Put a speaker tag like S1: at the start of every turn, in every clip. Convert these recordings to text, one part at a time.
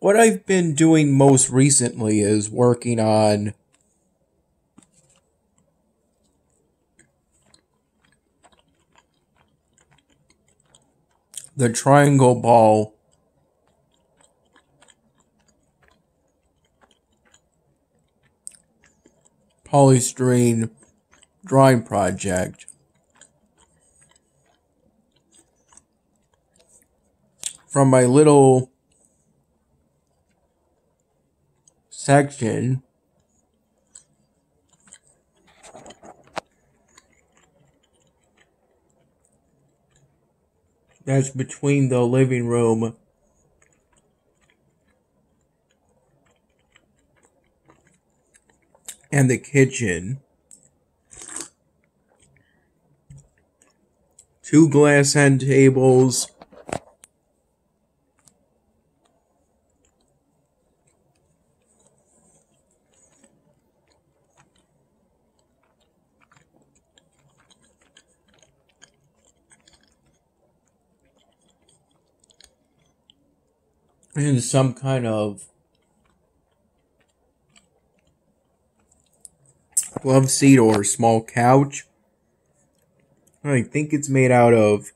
S1: What I've been doing most recently is working on the triangle ball polystyrene drawing project from my little section that's between the living room and the kitchen. 2 glass end tables, and some kind of love seat or small couch. I think it's made out of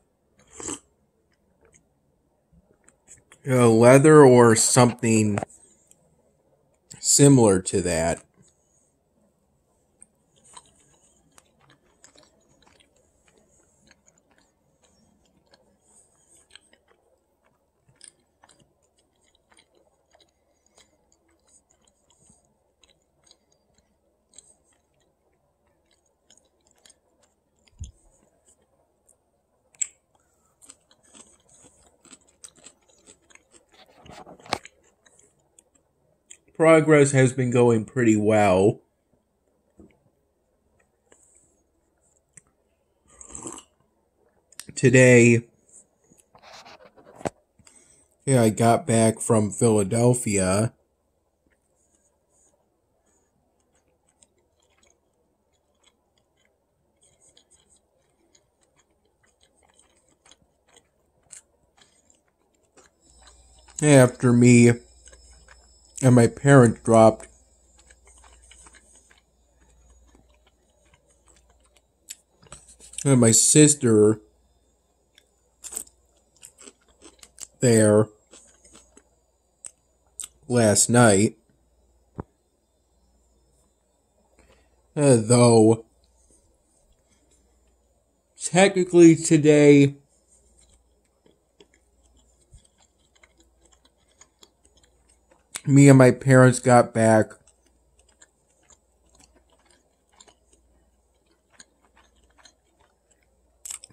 S1: leather or something similar to that. Progress has been going pretty well. Today, I got back from Philadelphia. After me and my parents dropped my sister there last night. Though technically today me and my parents got back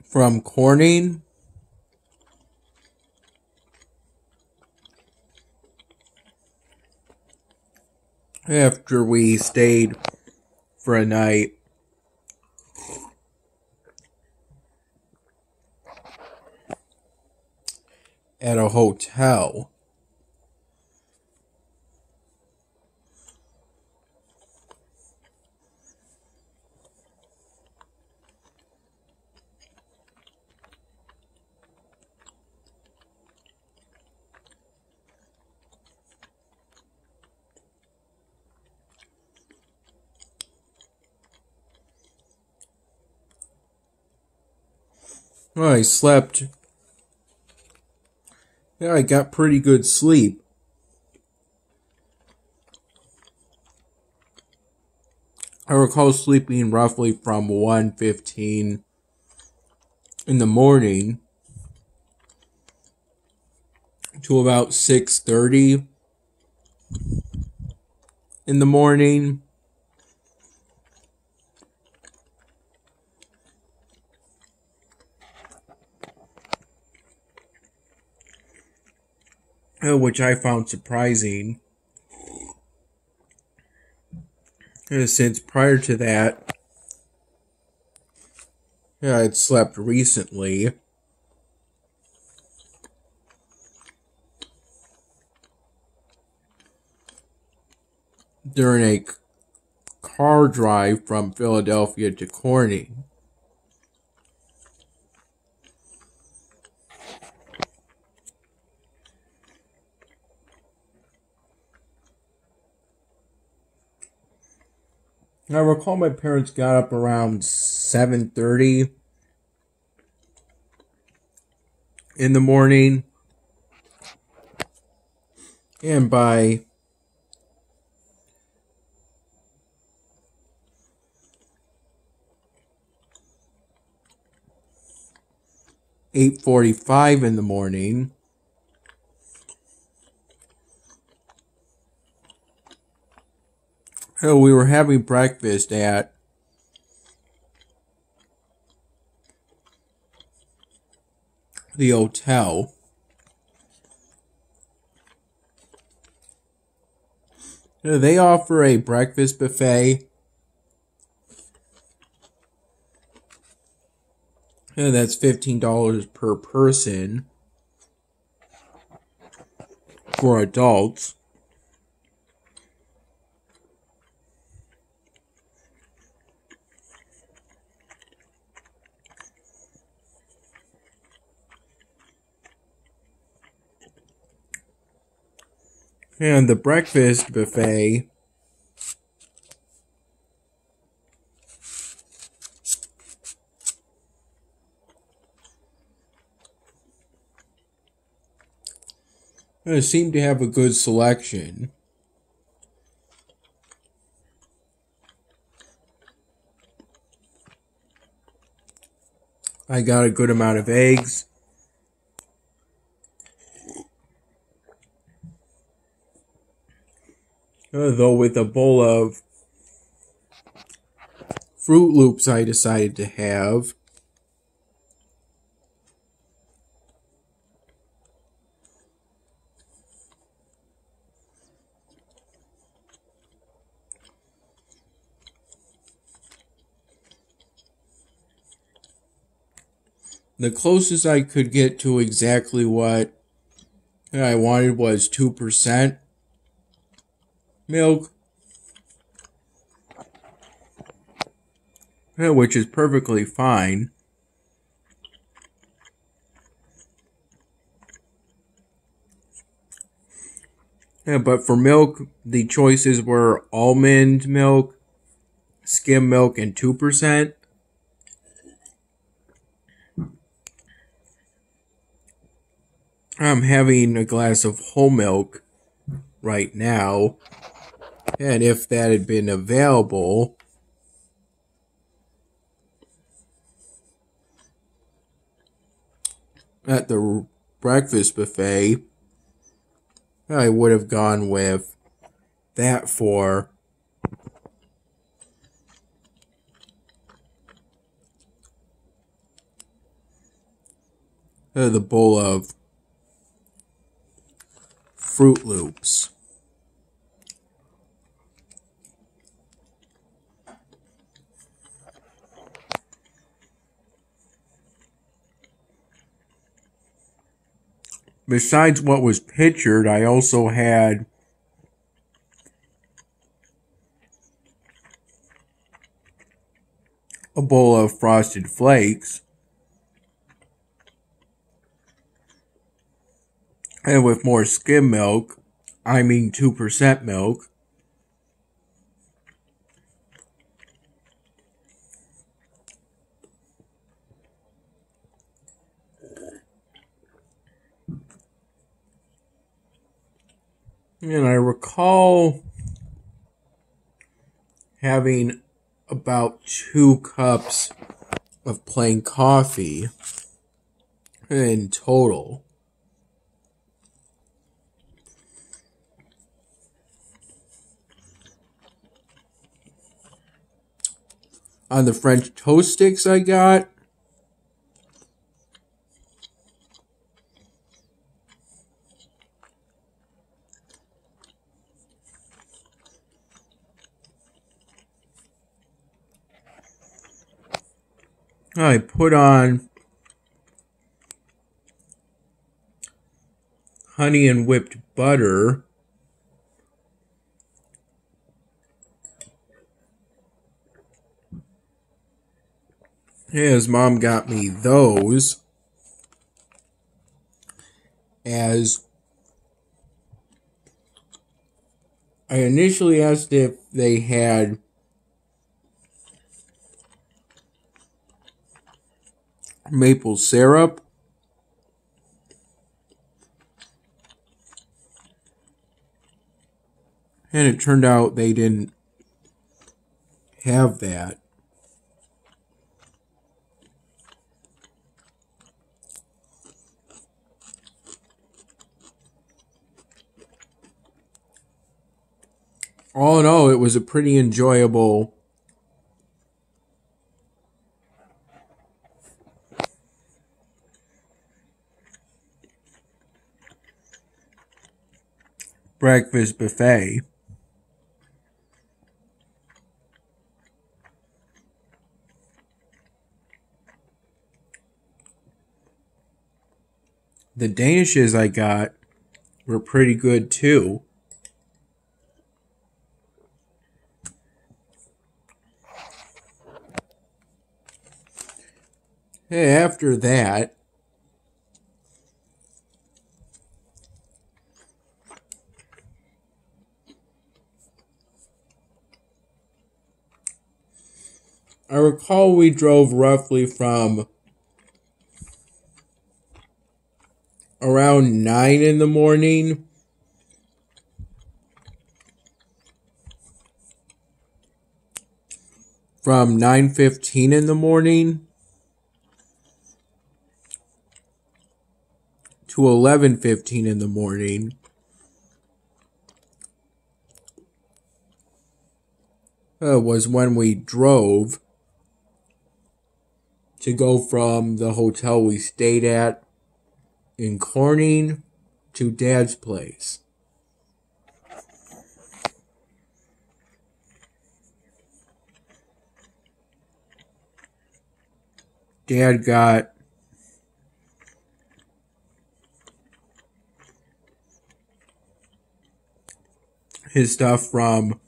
S1: from Corning. After we stayed for a night at a hotel. I slept. I got pretty good sleep. I recall sleeping roughly from 1:15 in the morning to about 6:30 in the morning. Which I found surprising, since prior to that, I'd slept recently. During a car drive from Philadelphia to Corning. I recall my parents got up around 7:30 in the morning, and by 8:45 in the morning, we were having breakfast at the hotel. They offer a breakfast buffet. That's $15 per person for adults. And the breakfast buffet seemed to have a good selection. I got a good amount of eggs. Though with a bowl of Fruit Loops I decided to have. The closest I could get to exactly what I wanted was 2% milk, which is perfectly fine. But for milk, the choices were almond milk, skim milk, and 2%. I'm having a glass of whole milk right now, and if that had been available, at the breakfast buffet, I would have gone with that for the bowl of Fruit Loops. Besides what was pictured, I also had a bowl of Frosted Flakes, and with more skim milk, I mean 2% milk. And I recall having about 2 cups of plain coffee in total. On the French toast sticks I got, I put on honey and whipped butter. His mom got me those as I initially asked if they had maple syrup. And it turned out they didn't have that. All in all, it was a pretty enjoyable breakfast buffet. The Danishes I got were pretty good too. Hey, after that, I recall we drove roughly from around 9 in the morning from 9:15 in the morning to 11:15 in the morning. Was when we drove to go from the hotel we stayed at in Corning to Dad's place. Dad got his stuff from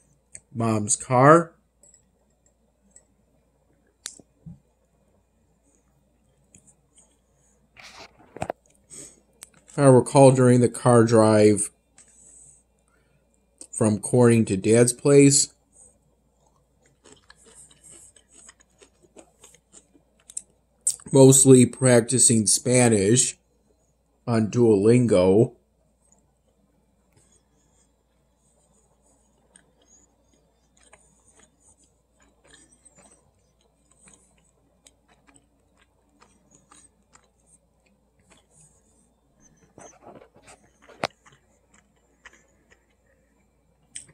S1: Mom's car. I recall during the car drive from Corning to Dad's place, mostly practicing Spanish on Duolingo.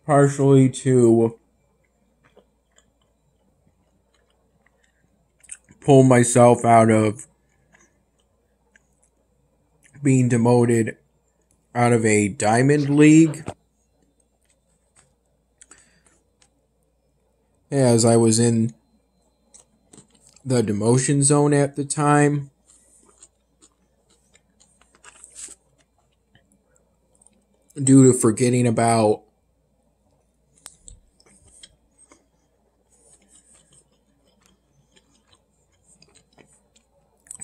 S1: Partially to pull myself out of being demoted out of a diamond league, as I was in the demotion zone at the time. Due to forgetting about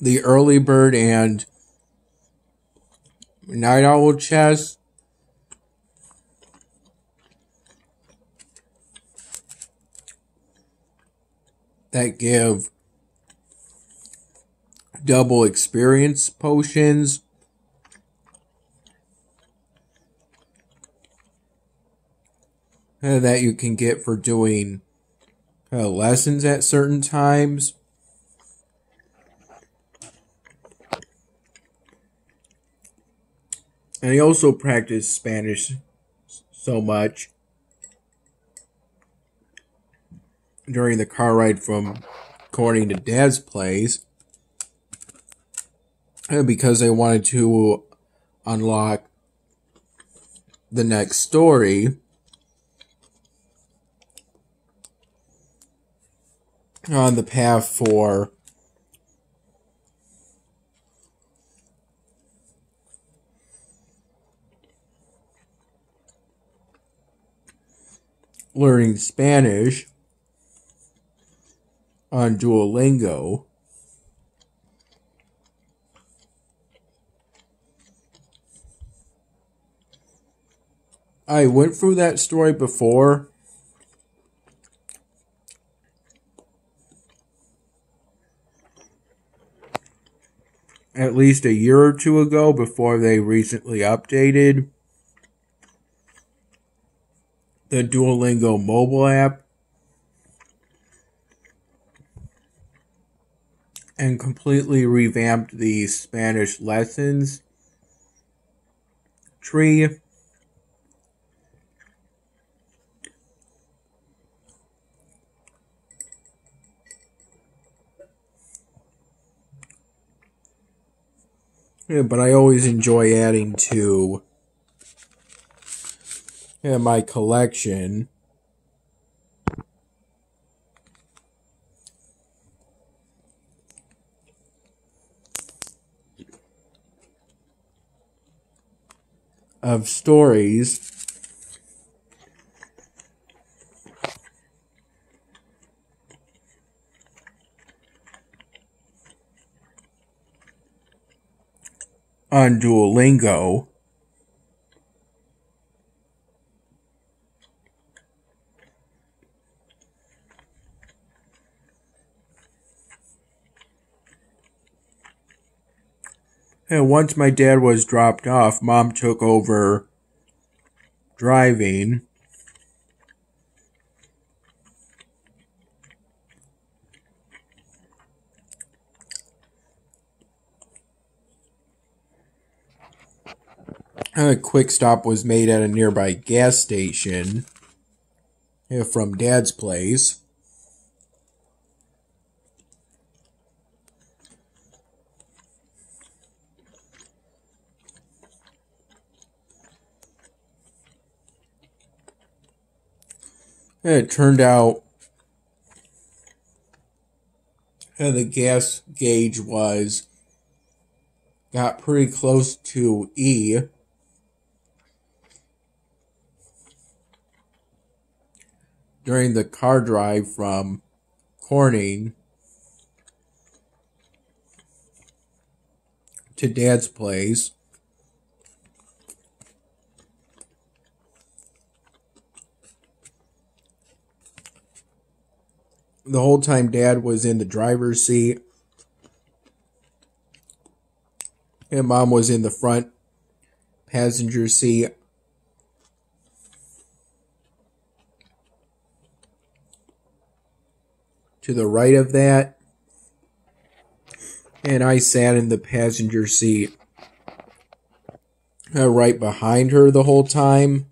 S1: the early bird and night owl chest. That give double experience potions. That you can get for doing lessons at certain times. And he also practiced Spanish so much during the car ride from Corning to Dad's place, because they wanted to unlock the next story on the path for learning Spanish on Duolingo. I went through that story before. at least a year or two ago before they recently updated the Duolingo mobile app and completely revamped the Spanish lessons tree. Yeah, but I always enjoy adding to my collection of stories on Duolingo. And once my dad was dropped off, Mom took over driving. A quick stop was made at a nearby gas station from Dad's place. And it turned out the gas gauge got pretty close to E. During the car drive from Corning to Dad's place. The whole time Dad was in the driver's seat and Mom was in the front passenger seat. To the right of that, and I sat in the passenger seat right behind her the whole time.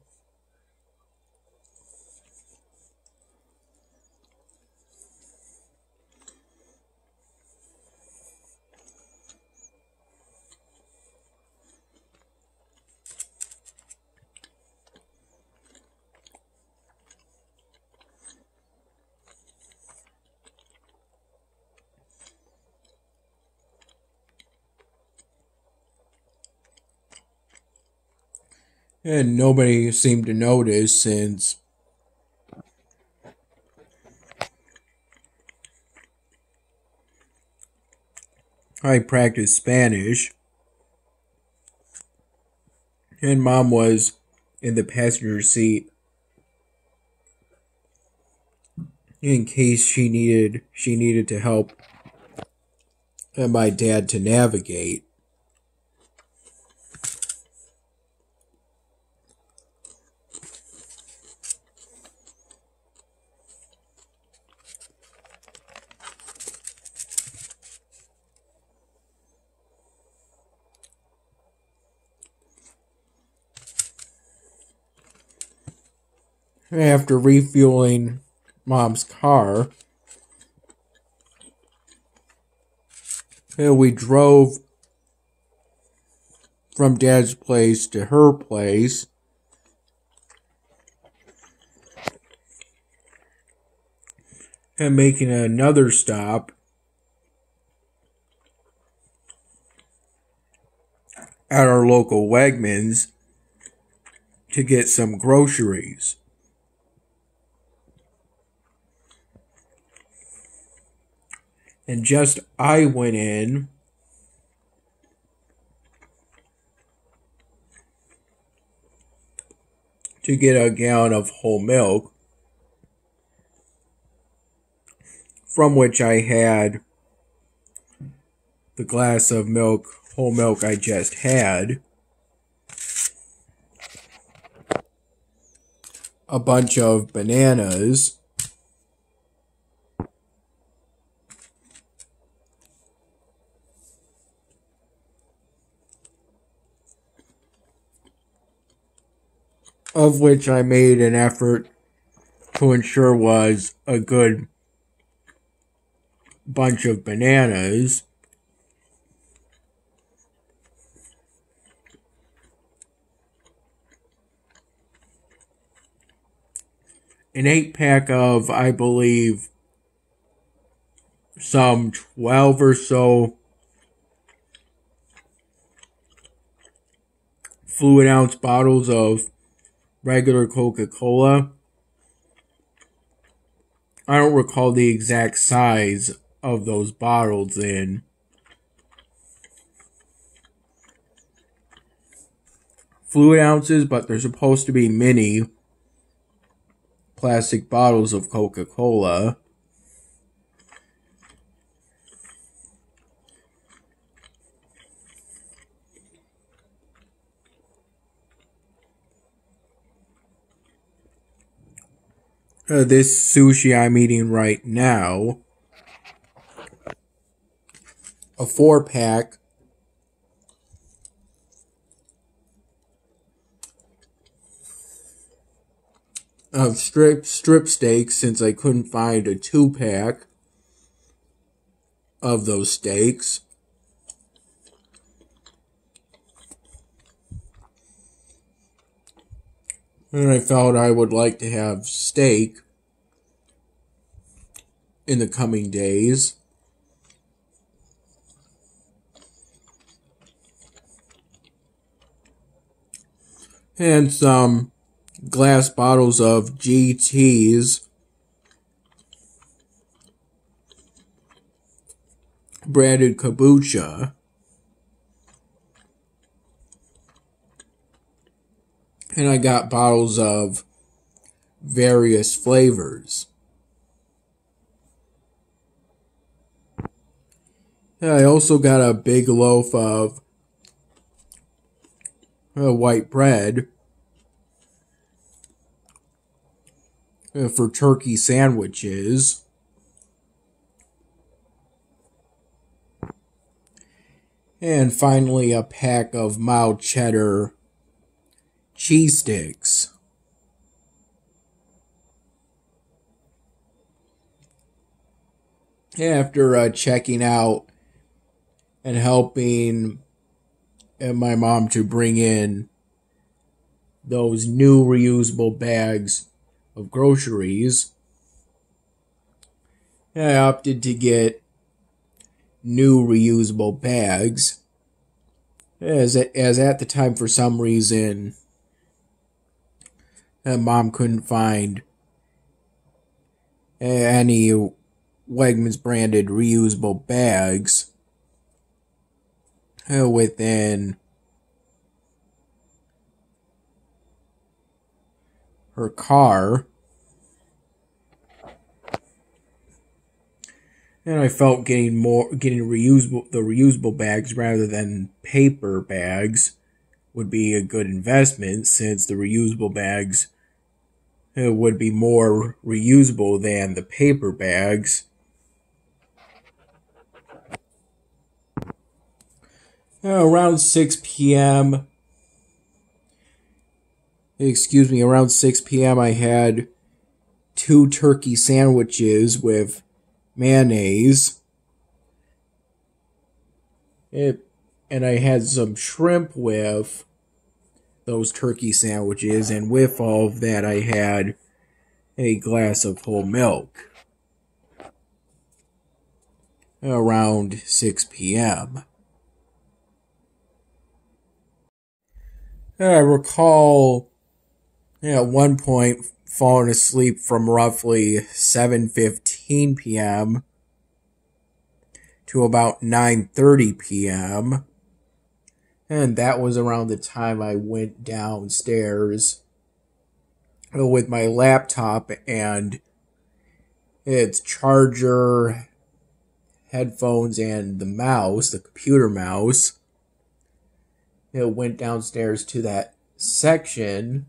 S1: And nobody seemed to notice since I practiced Spanish. And Mom was in the passenger seat in case she needed to help my dad to navigate. After refueling Mom's car, we drove from Dad's place to her place. And making another stop at our local Wegmans to get some groceries. And just I went in to get a gallon of whole milk, from which I had the glass of milk, whole milk I just had, a bunch of bananas, of which I made an effort to ensure was a good bunch of bananas, an 8-pack of, I believe, some 12 or so fluid ounce bottles of regular Coca-Cola. I don't recall the exact size of those bottles in fluid ounces, but they're supposed to be mini plastic bottles of Coca-Cola. This sushi I'm eating right now, a 4-pack of strip steaks, since I couldn't find a 2-pack of those steaks. And I felt I would like to have steak in the coming days. And some glass bottles of GT's branded kombucha. And I got bottles of various flavors. I also got a big loaf of white bread for turkey sandwiches. And finally, a pack of mild cheddar cheese sticks. After checking out and helping my mom to bring in those new reusable bags of groceries, I opted to get new reusable bags, as at the time, for some reason, Mom couldn't find any Wegmans branded reusable bags within her car. And I felt getting the reusable bags rather than paper bags would be a good investment, since the reusable bags would be more reusable than the paper bags. Around 6 p.m., around 6 p.m. I had 2 turkey sandwiches with mayonnaise. And I had some shrimp with those turkey sandwiches, and with all of that I had a glass of whole milk around 6 p.m. I recall at one point falling asleep from roughly 7:15 p.m. to about 9:30 p.m. And that was around the time I went downstairs with my laptop and its charger, headphones and the mouse, the computer mouse. It went downstairs to that section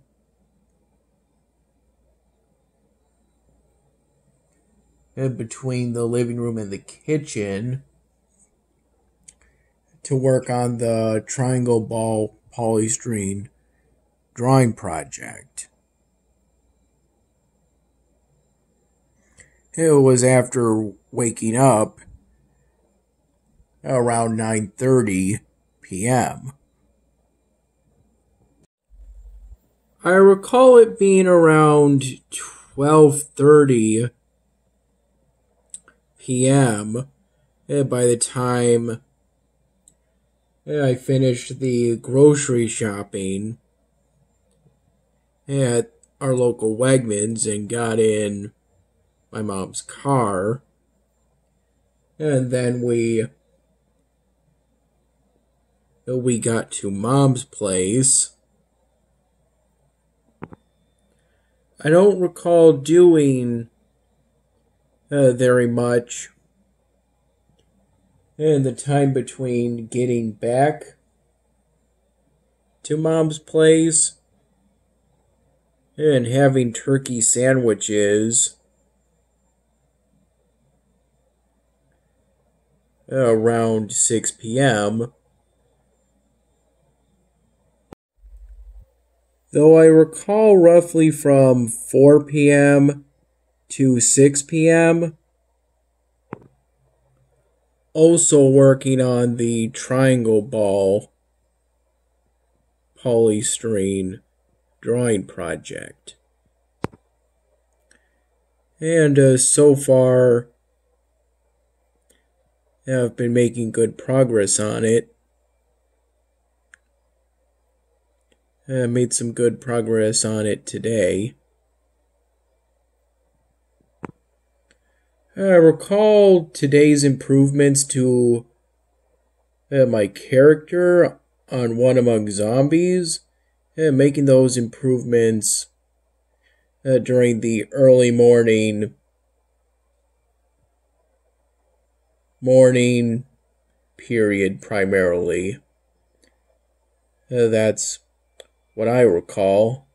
S1: in between the living room and the kitchen to work on the triangle ball polystyrene drawing project. It was after waking up around 9:30 p.m. I recall it being around 12:30 p.m. by the time I finished the grocery shopping at our local Wegmans and got in my mom's car. And then we got to Mom's place. I don't recall doing very much in the time between getting back to Mom's place and having turkey sandwiches around 6 p.m. Though I recall roughly from 4 p.m. to 6 p.m. also working on the triangle ball polystyrene drawing project. And so far, I've been making good progress on it. I made some good progress on it today. I recall today's improvements to my character on One Among Zombies, making those improvements during the early morning period primarily. That's what I recall.